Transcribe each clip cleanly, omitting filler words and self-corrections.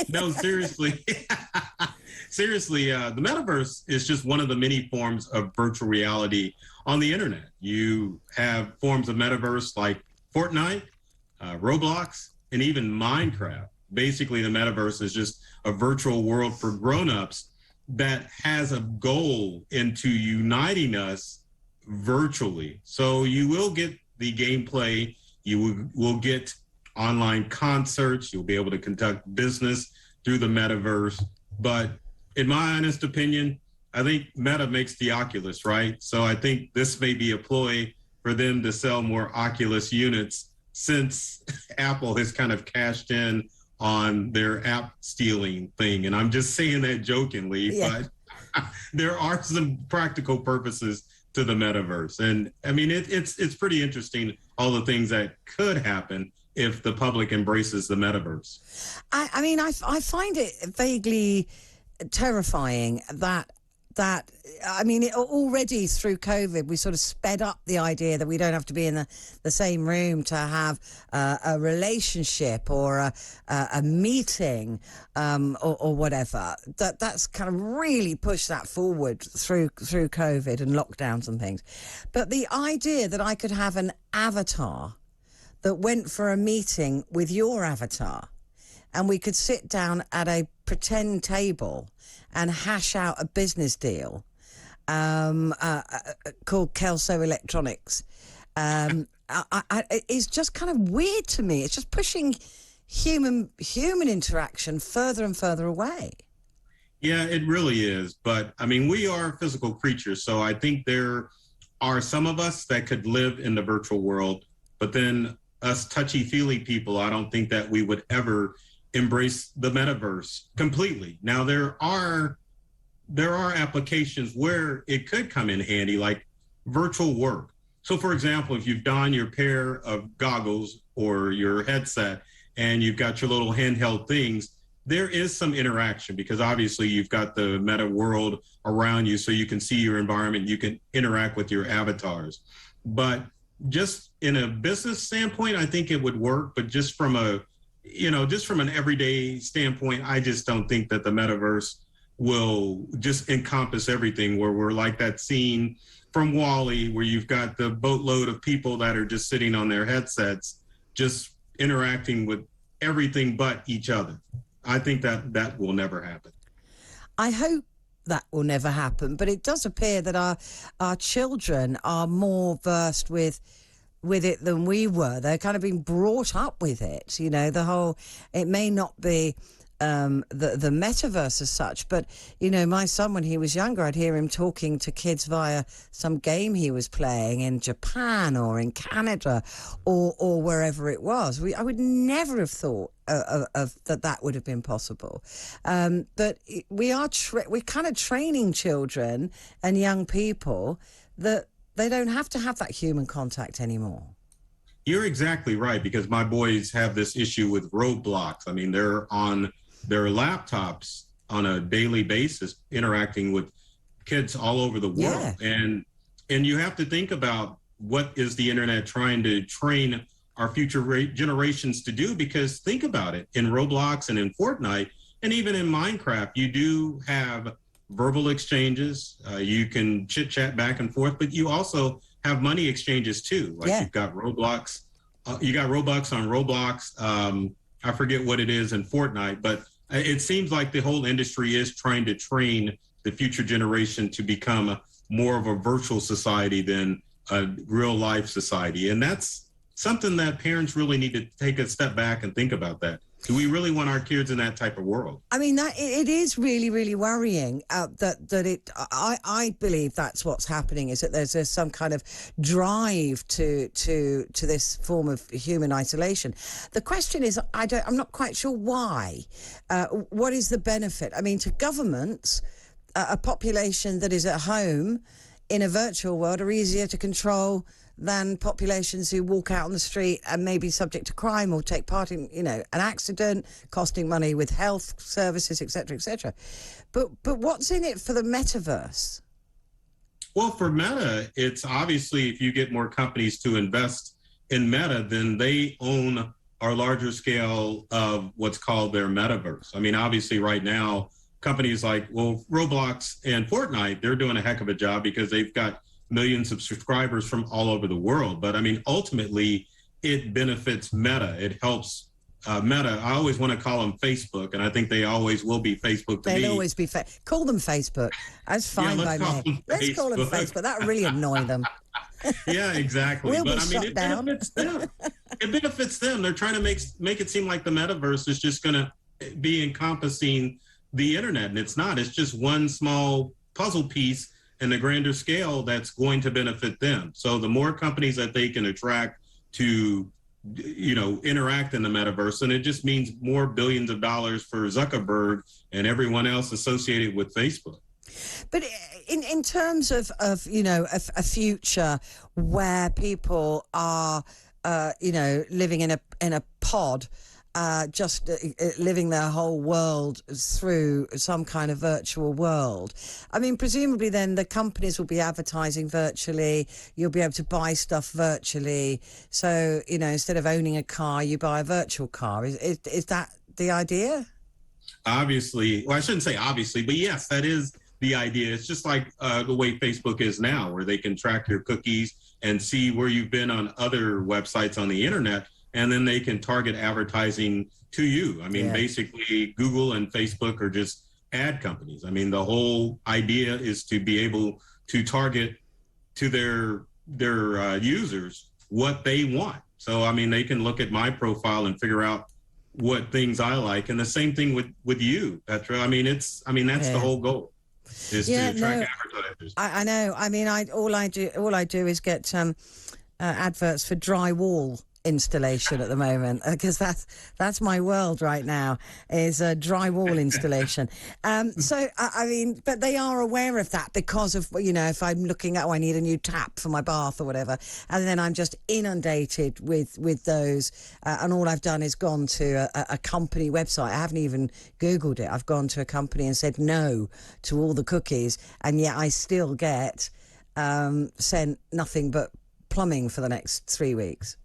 No, seriously. Seriously, the metaverse is just one of the many forms of virtual reality on the internet. You have forms of metaverse like Fortnite, Roblox, and even Minecraft. Basically, the metaverse is just a virtual world for grown-ups that has a goal into uniting us virtually. So you will get the gameplay, will get online concerts, you'll be able to conduct business through the metaverse. But in my honest opinion, I think Meta makes the Oculus, right? So I think this may be a ploy for them to sell more Oculus units since Apple has kind of cashed in on their app stealing thing. And I'm just saying that jokingly, but there are some practical purposes to the metaverse. And I mean, it's pretty interesting, all the things that could happen if the public embraces the metaverse. I mean, I find it vaguely terrifying that I mean, already through COVID, we sort of sped up the idea that we don't have to be in the same room to have a relationship or a meeting or whatever. That's kind of really pushed that forward through COVID and lockdowns and things. But the idea that I could have an avatar that went for a meeting with your avatar and we could sit down at a pretend table and hash out a business deal called Kelso Electronics is just kind of weird to me. It's just pushing human interaction further and further away. Yeah, it really is. But I mean, we are physical creatures. So I think there are some of us that could live in the virtual world, but then us touchy-feely people, I don't think that we would ever embrace the metaverse completely. Now, there are applications where it could come in handy, like virtual work. So, for example, if you've donned your pair of goggles or your headset and you've got your little handheld things, there is some interaction because obviously you've got the meta world around you, so you can see your environment, you can interact with your avatars. But just in a business standpoint, I think it would work, but just from an everyday standpoint, I just don't think that the metaverse will just encompass everything, where we're like that scene from WALL-E where you've got the boatload of people that are just sitting on their headsets, just interacting with everything but each other. I think that will never happen. I hope that will never happen, but it does appear that our children are more versed with it than we were. They're kind of being brought up with it, you know, it may not be the metaverse as such, but, you know, my son, when he was younger, I'd hear him talking to kids via some game he was playing in Japan or in Canada or wherever it was. I would never have thought of that would have been possible. But we're kind of training children and young people that they don't have to have that human contact anymore. You're exactly right, because my boys have this issue with Roblox. I mean, they're on their laptops on a daily basis interacting with kids all over the world. Yeah. And you have to think about what is the internet trying to train our future generations to do, because think about it, in Roblox and in Fortnite and even in Minecraft, you do have verbal exchanges. You can chit chat back and forth, but you also have money exchanges too. Like you've got Roblox, you got Robux on Roblox. I forget what it is in Fortnite, but it seems like the whole industry is trying to train the future generation to become more of a virtual society than a real life society. And that's something that parents really need to take a step back and think about that. Do we really want our kids in that type of world? I mean, it is really, really worrying I believe that's what's happening, is that there's some kind of drive to this form of human isolation. The question is, I'm not quite sure why. What is the benefit? I mean, to governments, a population that is at home in a virtual world are easier to control than populations who walk out on the street and may be subject to crime or take part in, you know, an accident, costing money with health services, etc., etc. But what's in it for the metaverse? Well, for Meta, it's obviously if you get more companies to invest in Meta, then they own are larger scale of what's called their metaverse. I mean, obviously right now, companies like, well, Roblox and Fortnite, they're doing a heck of a job because they've got millions of subscribers from all over the world. But I mean, ultimately, it benefits Meta. It helps Meta. I always want to call them Facebook, and I think they always will be Facebook to me. They'll always be call them Facebook. That's fine by me. Let's call them Facebook. That really annoy them. Yeah, exactly. We'll but be I mean, shut down. Benefits them. It benefits them. They're trying to make it seem like the metaverse is just going to be encompassing the internet, and it's not. It's just one small puzzle piece in the grander scale that's going to benefit them. So the more companies that they can attract to, interact in the metaverse, and it just means more billions of dollars for Zuckerberg and everyone else associated with Facebook. But in terms of a future where people are living in a pod, just living their whole world through some kind of virtual world. I mean, presumably then the companies will be advertising virtually. You'll be able to buy stuff virtually. So, instead of owning a car, you buy a virtual car. Is that the idea? Obviously, well, I shouldn't say obviously, but yes, that is the idea. It's just like the way Facebook is now, where they can track your cookies and see where you've been on other websites on the internet, and then they can target advertising to you. I mean, basically, Google and Facebook are just ad companies. I mean, the whole idea is to be able to target to their users what they want. So, I mean, they can look at my profile and figure out what things I like, and the same thing with you, Petra. I mean, that's the whole goal. Is to attract advertisers. I know. I mean, all I do is get adverts for drywall installation at the moment, because that's my world right now, is a drywall installation. So I mean, but they are aware of that because of, if I'm looking at, I need a new tap for my bath or whatever, and then I'm just inundated with those, and all I've done is gone to a company website. I haven't even Googled it. I've gone to a company and said no to all the cookies, and yet I still get sent nothing but plumbing for the next 3 weeks.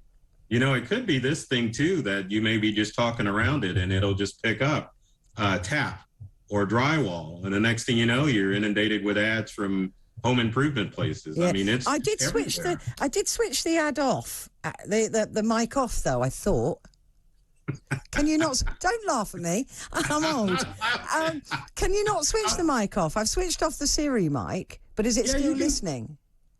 It could be this thing too, that you may be just talking around it and it'll just pick up tap or drywall, and the next thing you know, you're inundated with ads from home improvement places. Yeah. I mean, I did switch the ad off, the mic off though. I thought. Can you not? Don't laugh at me. I'm old. Can you not switch the mic off? I've switched off the Siri mic, but is it still listening?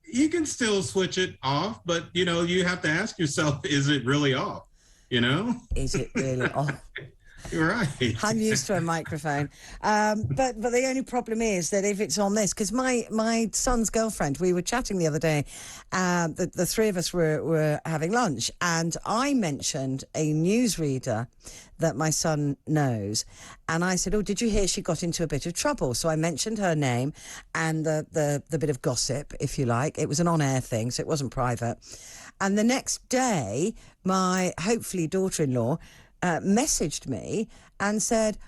You can still switch it off, but you have to ask yourself, is it really off? Is it really off? You're right. I'm used to a microphone, but the only problem is that if it's on this, because my son's girlfriend, we were chatting the other day, the three of us were having lunch, and I mentioned a newsreader that my son knows, and I said, "Oh, did you hear she got into a bit of trouble?" So I mentioned her name and the bit of gossip, if you like. It was an on-air thing, so it wasn't private. And the next day, my hopefully daughter-in-law messaged me and said,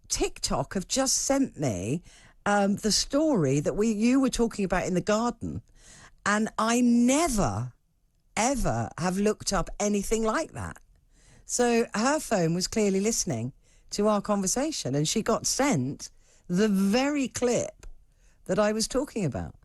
TikTok have just sent me the story that you were talking about in the garden, and I never, ever have looked up anything like that. So her phone was clearly listening to our conversation, and she got sent the very clip that I was talking about.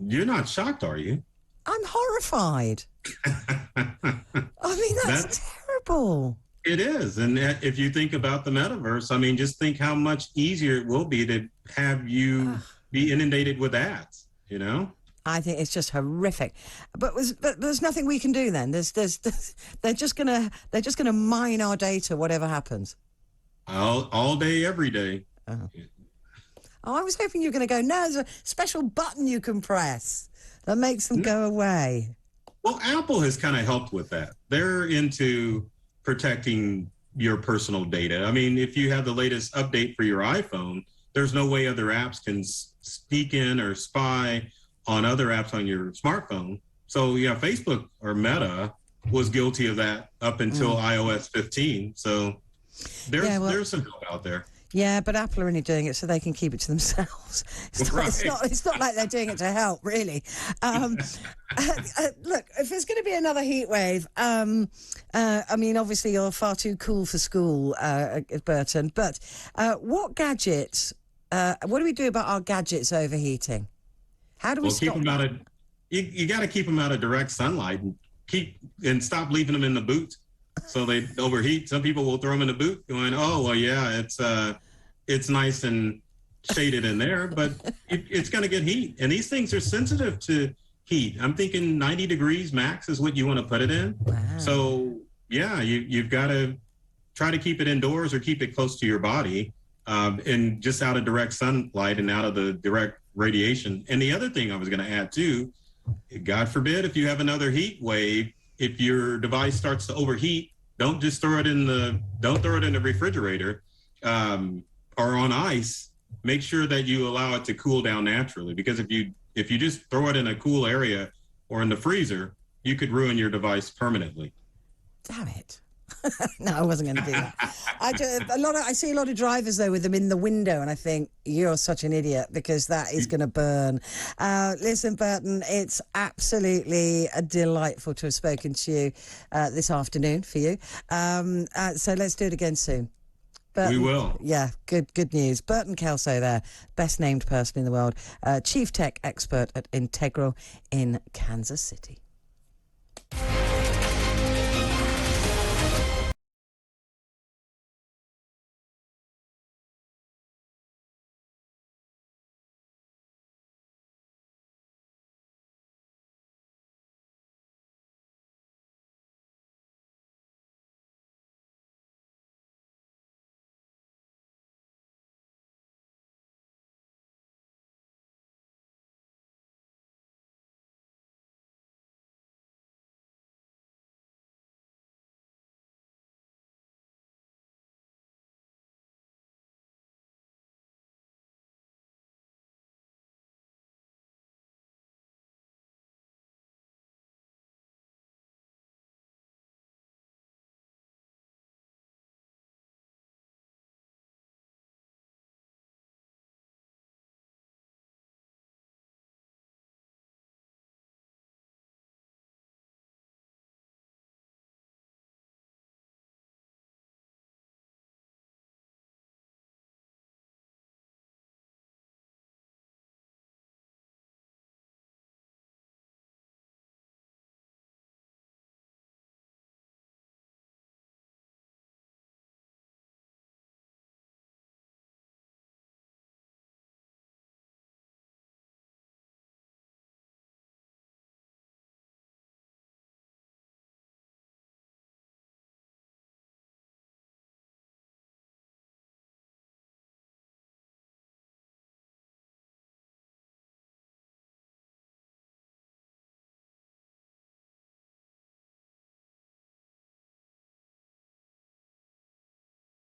You're not shocked, are you? I'm horrified. I mean, that's terrible. It is. And if you think about the metaverse, I mean, just think how much easier it will be to have you be inundated with ads, I think it's just horrific. But there's nothing we can do then. They're just gonna mine our data, whatever happens. All day, every day. Oh, I was hoping you were going to go, no, there's a special button you can press that makes them go away. Well, Apple has kind of helped with that. They're into protecting your personal data. I mean, if you have the latest update for your iPhone, there's no way other apps can sneak in or spy on other apps on your smartphone. So, Facebook or Meta was guilty of that up until iOS 15. So there's some help out there. Yeah, but Apple are only doing it so they can keep it to themselves. It's not like they're doing it to help, really. Look, if there's going to be another heat wave, I mean, obviously you're far too cool for school, Burton. But what gadgets? What do we do about our gadgets overheating? How do we stop keep them that? out of. You got to keep them out of direct sunlight and stop leaving them in the boot so they overheat. Some people will throw them in the boot, going, "Oh, well, yeah, it's nice and shaded in there, but it's going to get heat." And these things are sensitive to heat. I'm thinking 90 degrees max is what you want to put it in. Wow. So yeah, you've got to try to keep it indoors or keep it close to your body, and just out of direct sunlight and out of the direct radiation. And the other thing I was going to add too, God forbid, if you have another heat wave, if your device starts to overheat, don't throw it in the refrigerator, or on ice. Make sure that you allow it to cool down naturally, because if you just throw it in a cool area or in the freezer, you could ruin your device permanently. Damn it. No, I wasn't going to do that. I see a lot of drivers though with them in the window, and I think you're such an idiot because that is going to burn. Listen, Burton, it's absolutely delightful to have spoken to you this afternoon for you. So let's do it again soon. Burton, we will. Yeah, good news. Burton Kelso there, best named person in the world, chief tech expert at Integral in Kansas City.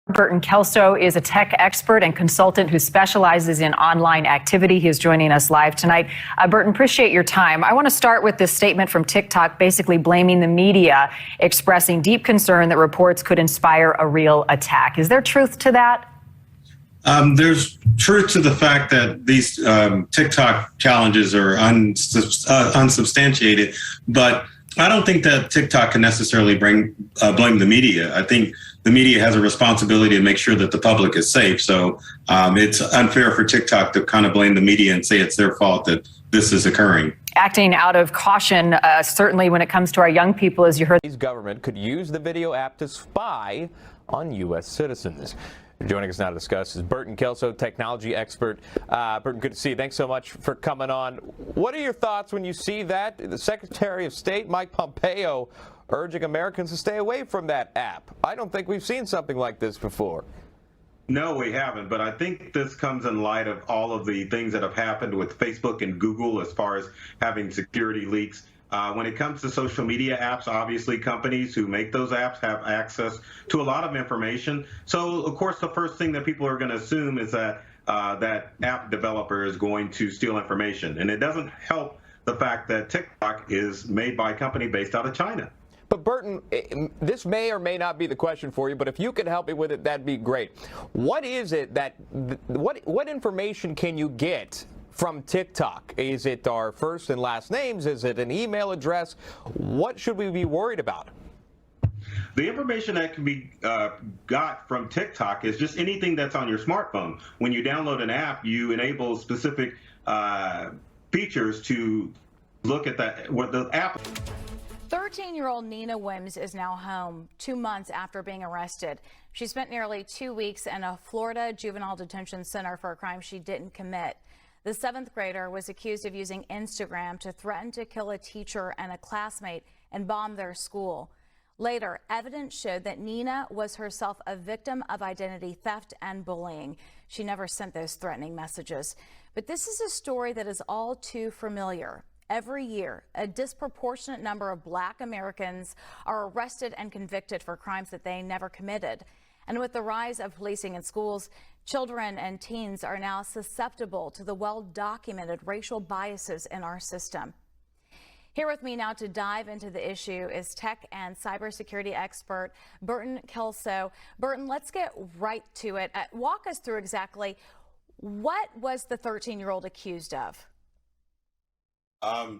Burton Kelso is a tech expert and consultant who specializes in online activity. He is joining us live tonight. Burton, appreciate your time. I want to start with this statement from TikTok, basically blaming the media, expressing deep concern that reports could inspire a real attack. Is there truth to that? There's truth to the fact that these TikTok challenges are unsubstantiated, but I don't think that TikTok can necessarily blame the media. I think the media has a responsibility to make sure that the public is safe. So it's unfair for TikTok to kind of blame the media and say it's their fault that this is occurring. Acting out of caution, certainly when it comes to our young people, as you heard. The government could use the video app to spy on U.S. citizens. Joining us now to discuss is Burton Kelso, technology expert. Burton, good to see you. Thanks so much for coming on. What are your thoughts when you see that? The Secretary of State, Mike Pompeo, urging Americans to stay away from that app. I don't think we've seen something like this before. No, we haven't. But I think this comes in light of all of the things that have happened with Facebook and Google as far as having security leaks. When it comes to social media apps, obviously companies who make those apps have access to a lot of information. So, of course, the first thing that people are going to assume is that that app developer is going to steal information. And it doesn't help the fact that TikTok is made by a company based out of China. But Burton, this may or may not be the question for you, but if you could help me with it, that'd be great. What is it that, what information can you get from TikTok? Is it our first and last names? Is it an email address? What should we be worried about? The information that can be got from TikTok is just anything that's on your smartphone. When you download an app, you enable specific features to look at what the app. 13-year-old Nina Wims is now home 2 months after being arrested. She spent nearly 2 weeks in a Florida juvenile detention center for a crime she didn't commit. The 7th grader was accused of using Instagram to threaten to kill a teacher and a classmate and bomb their school. Later, evidence showed that Nina was herself a victim of identity theft and bullying. She never sent those threatening messages. But this is a story that is all too familiar. Every year, a disproportionate number of Black Americans are arrested and convicted for crimes that they never committed. And with the rise of policing in schools, children and teens are now susceptible to the well-documented racial biases in our system. Here with me now to dive into the issue is tech and cybersecurity expert Burton Kelso. Burton, let's get right to it. Walk us through exactly what was the 13-year-old accused of?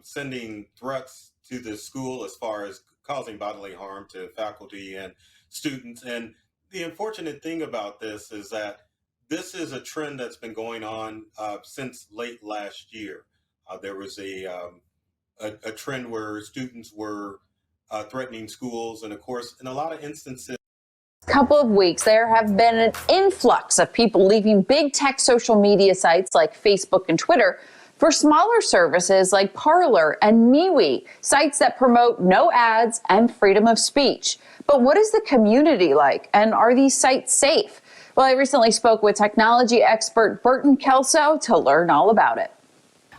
Sending threats to the school as far as causing bodily harm to faculty and students. And the unfortunate thing about this is that this is a trend that's been going on since late last year. There was a trend where students were threatening schools. And of course, in a lot of instances, couple of weeks, there have been an influx of people leaving big tech social media sites like Facebook and Twitter for smaller services like Parler and MeWe, sites that promote no ads and freedom of speech. But what is the community like, and are these sites safe? Well, I recently spoke with technology expert Burton Kelso to learn all about it.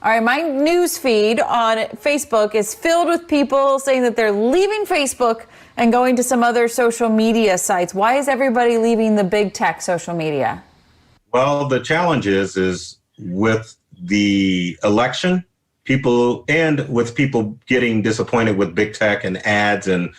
All right, my news feed on Facebook is filled with people saying that they're leaving Facebook and going to some other social media sites. Why is everybody leaving the big tech social media? well, the challenge is with the election, people getting disappointed with big tech and ads and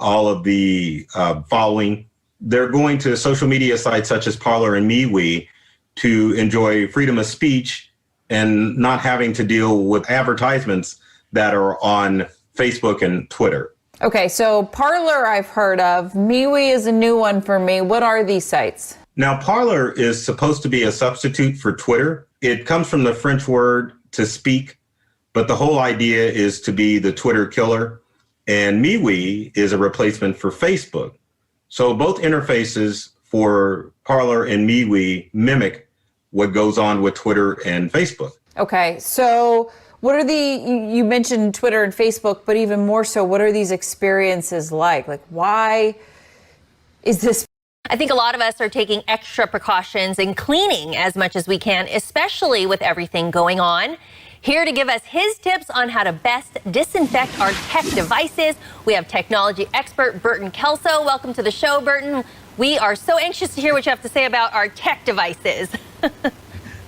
all of the following, they're going to social media sites such as Parler and MeWe to enjoy freedom of speech and not having to deal with advertisements that are on Facebook and Twitter. Okay, so Parler I've heard of. MeWe is a new one for me. What are these sites? Now, Parler is supposed to be a substitute for Twitter. It comes from the French word to speak, but the whole idea is to be the Twitter killer. And MeWe is a replacement for Facebook. So both interfaces for Parler and MeWe mimic what goes on with Twitter and Facebook. Okay, so what are you mentioned Twitter and Facebook, but even more so, what are these experiences like? Like, why is this? I think a lot of us are taking extra precautions and cleaning as much as we can, especially with everything going on. Here to give us his tips on how to best disinfect our tech devices, we have technology expert Burton Kelso. Welcome to the show, Burton. We are so anxious to hear what you have to say about our tech devices.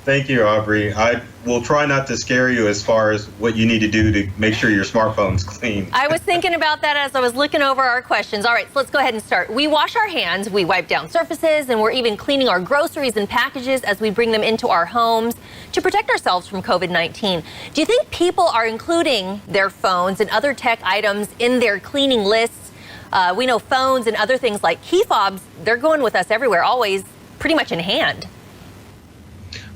Thank you, Aubrey. I will try not to scare you as far as what you need to do to make sure your smartphone's clean. I was thinking about that as I was looking over our questions. All right, so let's go ahead and start. We wash our hands, we wipe down surfaces, and we're even cleaning our groceries and packages as we bring them into our homes to protect ourselves from COVID-19. Do you think people are including their phones and other tech items in their cleaning lists? We know phones and other things like key fobs, they're going with us everywhere, always pretty much in hand.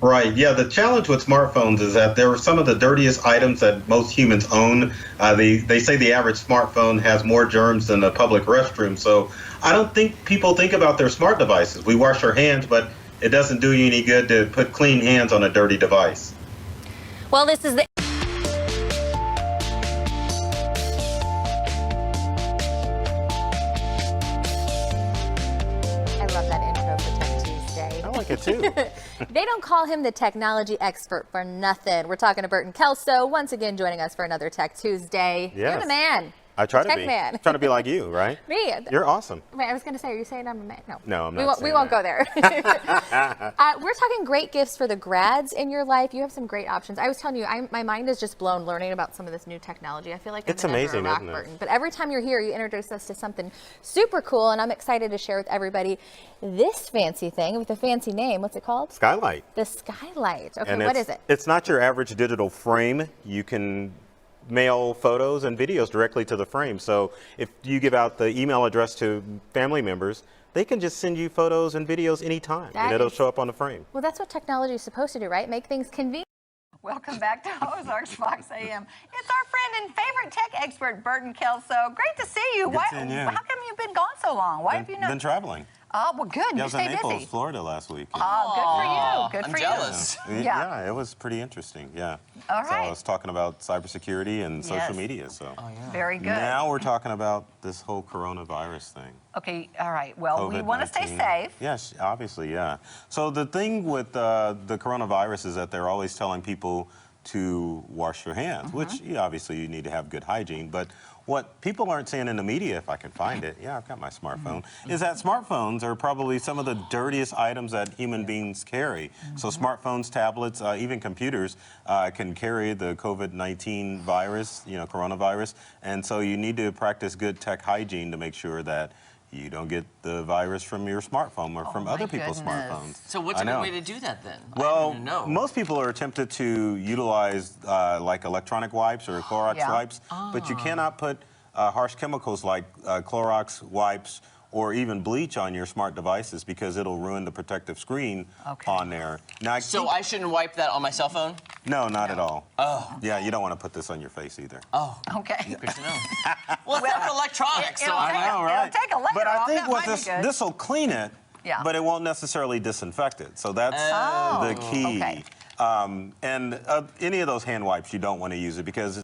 Right. Yeah. The challenge with smartphones is that they're some of the dirtiest items that most humans own. They say the average smartphone has more germs than a public restroom. So I don't think people think about their smart devices. We wash our hands, but it doesn't do you any good to put clean hands on a dirty device. Well, this is the It too. They don't call him the technology expert for nothing. We're talking to Burton Kelso, once again joining us for another Tech Tuesday. Yes. You're the man. I try to Tech be. man. Trying to be like you, right? Me. You're awesome. Wait, I was going to say, are you saying I'm a man? No. No, I'm not. We won't go there. We're talking great gifts for the grads in your life. You have some great options. I was telling you, my mind is just blown learning about some of this new technology. I feel like It's I'm under amazing, a rock, isn't it? Burton. But every time you're here, you introduce us to something super cool, and I'm excited to share with everybody this fancy thing with a fancy name. What's it called? Skylight. The Skylight. Okay, And what is it? It's not your average digital frame. You can mail photos and videos directly to the frame. So if you give out the email address to family members, they can just send you photos and videos anytime, and it'll show up on the frame. Well, that's what technology is supposed to do, right? Make things convenient. Welcome back to Ozarks Fox AM. It's our friend and favorite tech expert, Burton Kelso. Great to see you. Good seeing you. How come you've been gone so long? Why have you not? Been traveling. Oh, well, good. Yeah, I You was in stay Naples, busy. Florida last week. Oh, good for you. Good for jealous. you. Yeah, it was pretty interesting. Yeah. All So I right. was talking about cybersecurity and social Yes. media. So Very good. now we're talking about this whole coronavirus thing. Okay, all right. Well, we want to stay COVID-19. safe. Yes, obviously, yeah. So the thing with the coronavirus is that they're always telling people to wash your hands, which obviously you need to have good hygiene. But what people aren't saying in the media, if I can find it, yeah, I've got my smartphone, is that smartphones are probably some of the dirtiest items that human beings carry. So smartphones, tablets, even computers can carry the COVID-19 virus, coronavirus. And so you need to practice good tech hygiene to make sure that you don't get the virus from your smartphone or from other people's smartphones. So what's a good way to do that then? I Well, don't even know. most people are tempted to utilize like electronic wipes or Clorox Yeah. wipes, but you cannot put harsh chemicals like Clorox wipes or even bleach on your smart devices because it'll ruin the protective screen on there. Now, So I shouldn't wipe that on my cell phone? no, not at all. Oh. Yeah, you don't want to put this on your face either. Oh, Okay. good to know. Well, it's not electronics, so it'll I take- know. right? It'll take a layer But I off. think That with might be good. this will clean it, Yeah. but it won't necessarily disinfect it. So that's the key. Okay. And any of those hand wipes, you don't want to use it because